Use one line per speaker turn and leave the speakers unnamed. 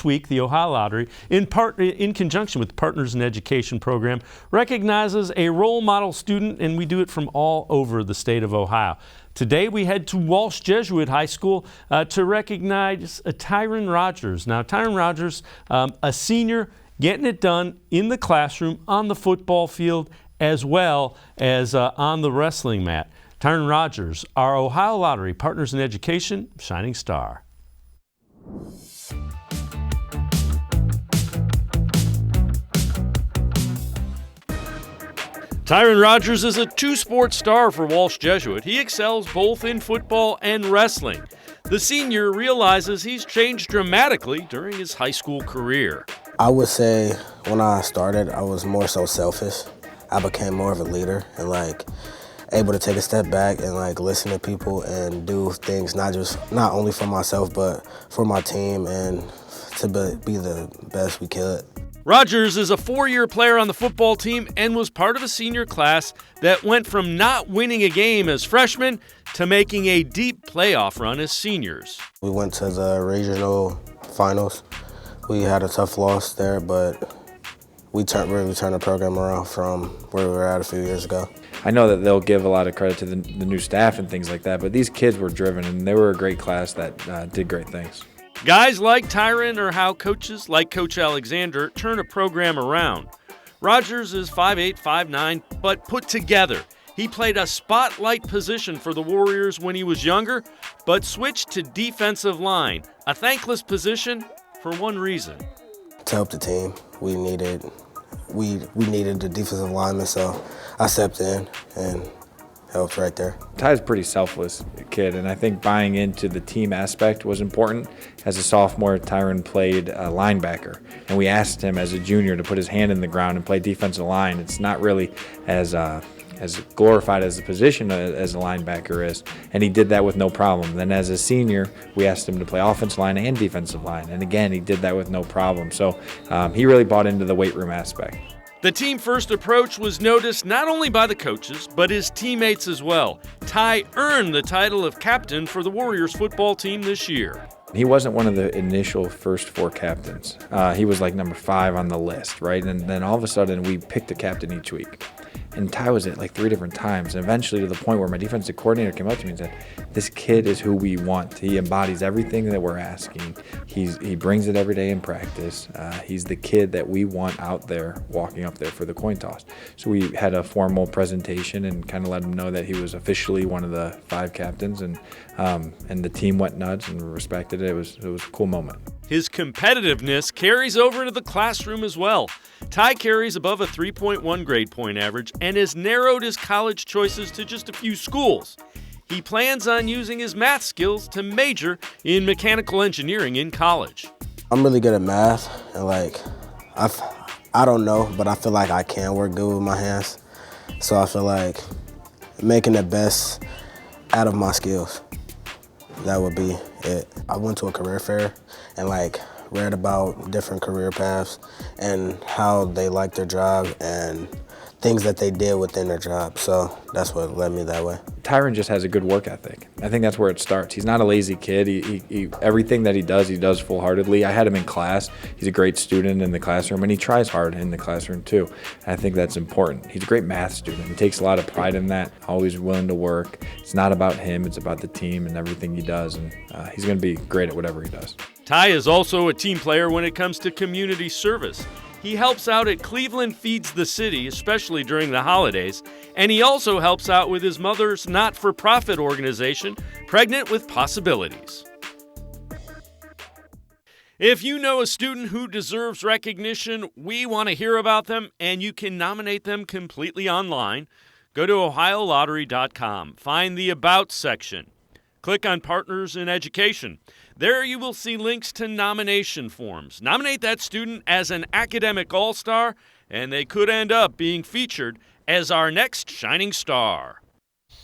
This week, the Ohio Lottery, in conjunction with Partners in Education program, recognizes a role model student, and we do it from all over the state of Ohio. Today, we head to Walsh Jesuit High School to recognize Tyrin Rodgers. Now, Tyrin Rodgers, a senior, getting it done in the classroom, on the football field, as well as on the wrestling mat. Tyrin Rodgers, our Ohio Lottery Partners in Education Shining Star. Tyrin Rodgers is a two-sport star for Walsh Jesuit. He excels both in football and wrestling. The senior realizes he's changed dramatically during his high school career.
I would say when I started, I was more so selfish. I became more of a leader and able to take a step back and listen to people and do things not only for myself but for my team and to be the best we could.
Rodgers is a 4-year player on the football team and was part of a senior class that went from not winning a game as freshmen to making a deep playoff run as seniors.
We went to the regional finals. We had a tough loss there, but we really turned the program around from where we were at a few years ago.
I know that they'll give a lot of credit to the new staff and things like that, but these kids were driven, and they were a great class that did great things.
Guys like Tyrin are how coaches like Coach Alexander turn a program around. Rodgers is 5'8", 5'9", but put together. He played a spotlight position for the Warriors when he was younger, but switched to defensive line, a thankless position for one reason.
To help the team, we needed the defensive lineman, so I stepped in and helped right there.
Ty's a pretty selfless kid, and I think buying into the team aspect was important. As a sophomore, Tyrin played linebacker, and we asked him as a junior to put his hand in the ground and play defensive line. It's not really as glorified as the position as a linebacker is, and he did that with no problem. Then as a senior, we asked him to play offensive line and defensive line, and again, he did that with no problem. So he really bought into the weight room aspect.
The team-first approach was noticed not only by the coaches, but his teammates as well. Ty earned the title of captain for the Warriors football team this year.
He wasn't one of the initial first 4 captains. He was number 5 on the list, right? And then all of a sudden, we picked a captain each week. And Ty was at 3 different times, and eventually to the point where my defensive coordinator came up to me and said, this kid is who we want. He embodies everything that we're asking. He brings it every day in practice. He's the kid that we want out there, walking up there for the coin toss. So we had a formal presentation and kind of let him know that he was officially one of the 5 captains, and the team went nuts and respected it. It was a cool moment.
His competitiveness carries over into the classroom as well. Ty carries above a 3.1 grade point average and has narrowed his college choices to just a few schools. He plans on using his math skills to major in mechanical engineering in college.
I'm really good at math, and I don't know, but I feel like I can work good with my hands. So I feel like making the best out of my skills, that would be it. I went to a career fair and read about different career paths and how they like their job and things that they did within their job. So that's what led me that way.
Tyrin just has a good work ethic. I think that's where it starts. He's not a lazy kid. He everything that he does full-heartedly. I had him in class. He's a great student in the classroom, and he tries hard in the classroom too. I think that's important. He's a great math student. He takes a lot of pride in that, always willing to work. It's not about him. It's about the team and everything he does, and he's going to be great at whatever he does.
Ty is also a team player when it comes to community service. He helps out at Cleveland Feeds the City, especially during the holidays, and he also helps out with his mother's not-for-profit organization, Pregnant with Possibilities. If you know a student who deserves recognition, we want to hear about them, and you can nominate them completely online. Go to OhioLottery.com, find the About section. Click on Partners in Education. There you will see links to nomination forms. Nominate that student as an academic all-star, and they could end up being featured as our next shining star.